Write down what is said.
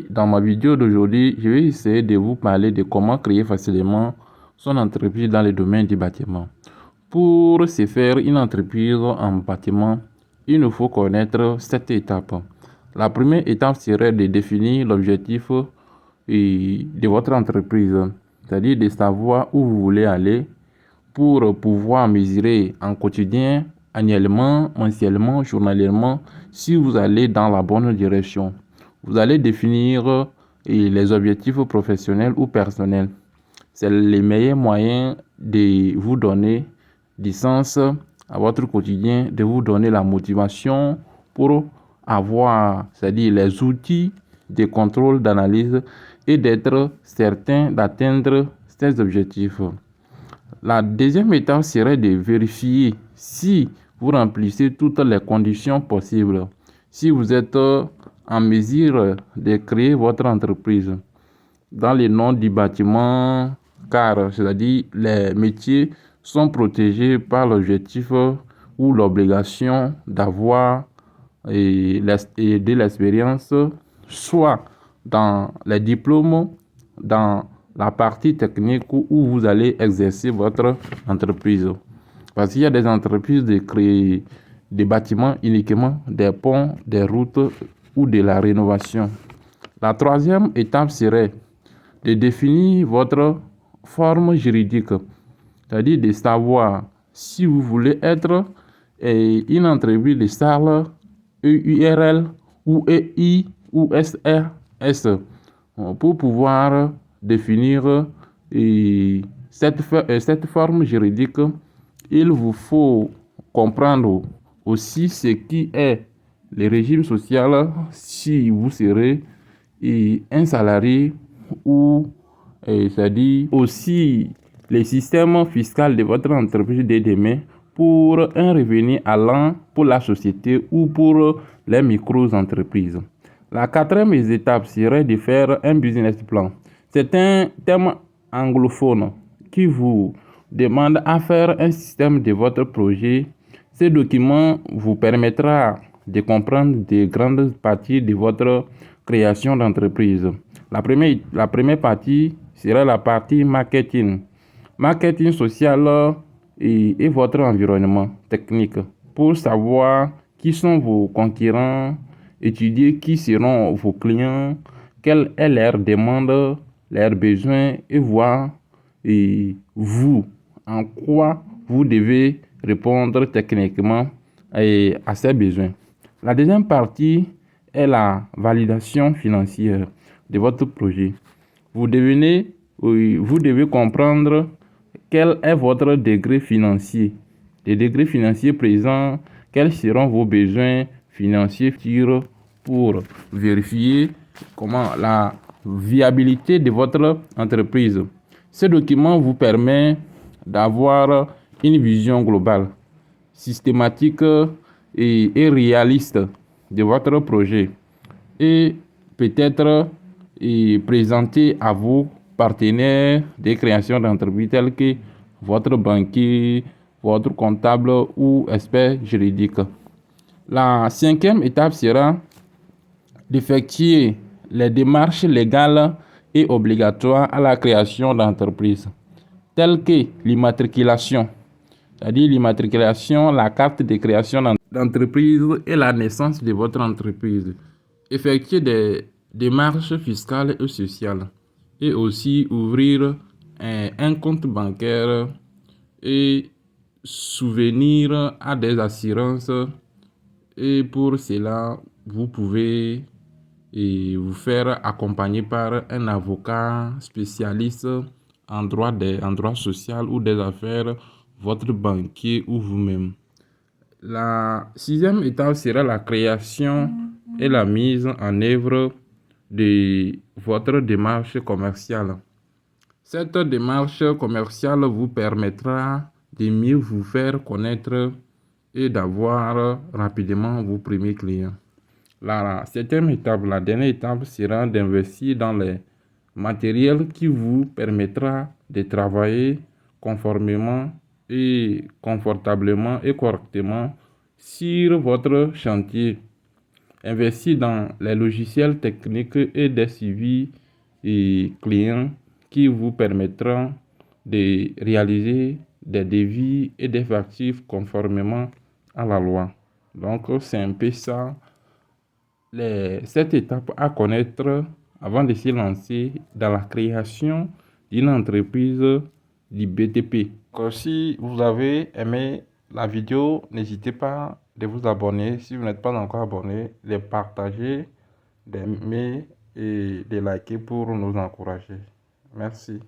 Dans ma vidéo d'aujourd'hui, je vais essayer de vous parler de comment créer facilement son entreprise dans le domaine du bâtiment. Pour se faire une entreprise en bâtiment, il nous faut connaître 7 étapes. La première étape serait de définir l'objectif de votre entreprise, c'est-à-dire de savoir où vous voulez aller pour pouvoir mesurer en quotidien, annuellement, mensuellement, journalièrement si vous allez dans la bonne direction. Vous allez définir les objectifs professionnels ou personnels. C'est le meilleur moyen de vous donner du sens à votre quotidien, de vous donner la motivation pour avoir, c'est-à-dire les outils de contrôle, d'analyse et d'être certain d'atteindre ces objectifs. La deuxième étape serait de vérifier si vous remplissez toutes les conditions possibles. Si vous êtes en mesure de créer votre entreprise dans le nom du bâtiment, car c'est-à-dire les métiers sont protégés par l'objectif ou l'obligation d'avoir de l'expérience, soit dans les diplômes, dans la partie technique où vous allez exercer votre entreprise. Parce qu'il y a des entreprises de créer des bâtiments uniquement, des ponts, des routes ou de la rénovation. La troisième étape serait de définir votre forme juridique, c'est-à-dire de savoir si vous voulez être une entreprise de salle, EURL ou EI ou SRS. Pour pouvoir définir cette forme juridique, il vous faut comprendre aussi ce qui est le régime social si vous serez un salarié ou c'est-à-dire aussi le système fiscal de votre entreprise de demain pour un revenu allant pour la société ou pour les micro-entreprises. La quatrième étape serait de faire un business plan. C'est un thème anglophone qui vous demande à faire un système de votre projet. Ce document vous permettra de comprendre de grandes parties de votre création d'entreprise. La première partie sera la partie marketing. Marketing social et votre environnement technique pour savoir qui sont vos concurrents, étudier qui seront vos clients, quelle est leur demande, leurs besoins et voir vous en quoi vous devez répondre techniquement à ces besoins. La deuxième partie est la validation financière de votre projet. Vous devez comprendre quel est votre degré financier. Les degrés financiers présents, quels seront vos besoins financiers futurs pour vérifier la viabilité de votre entreprise. Ce document vous permet d'avoir une vision globale, systématique et réaliste de votre projet et peut-être présenter à vos partenaires de création d'entreprise tels que votre banquier, votre comptable ou expert juridique. La cinquième étape sera d'effectuer les démarches légales et obligatoires à la création d'entreprise, telles que l'immatriculation, c'est-à-dire l'immatriculation, la carte de création d'entreprise et la naissance de votre entreprise. Effectuer des démarches fiscales et sociales et aussi ouvrir un compte bancaire et souvenir à des assurances. Et pour cela, vous pouvez vous faire accompagner par un avocat spécialiste en droit social ou des affaires, votre banquier ou vous-même. La sixième étape sera la création et la mise en œuvre de votre démarche commerciale. Cette démarche commerciale vous permettra de mieux vous faire connaître et d'avoir rapidement vos premiers clients. La septième étape, la dernière étape sera d'investir dans les matériels qui vous permettra de travailler conformément et confortablement et correctement sur votre chantier. investir dans les logiciels techniques et des suivis et clients qui vous permettront de réaliser des devis et des factures conformément à la loi. Donc, c'est un peu ça, cette étape à connaître avant de se lancer dans la création d'une entreprise du BTP. Si vous avez aimé la vidéo, n'hésitez pas de vous abonner. Si vous n'êtes pas encore abonné, de partager, d'aimer et de liker pour nous encourager. Merci.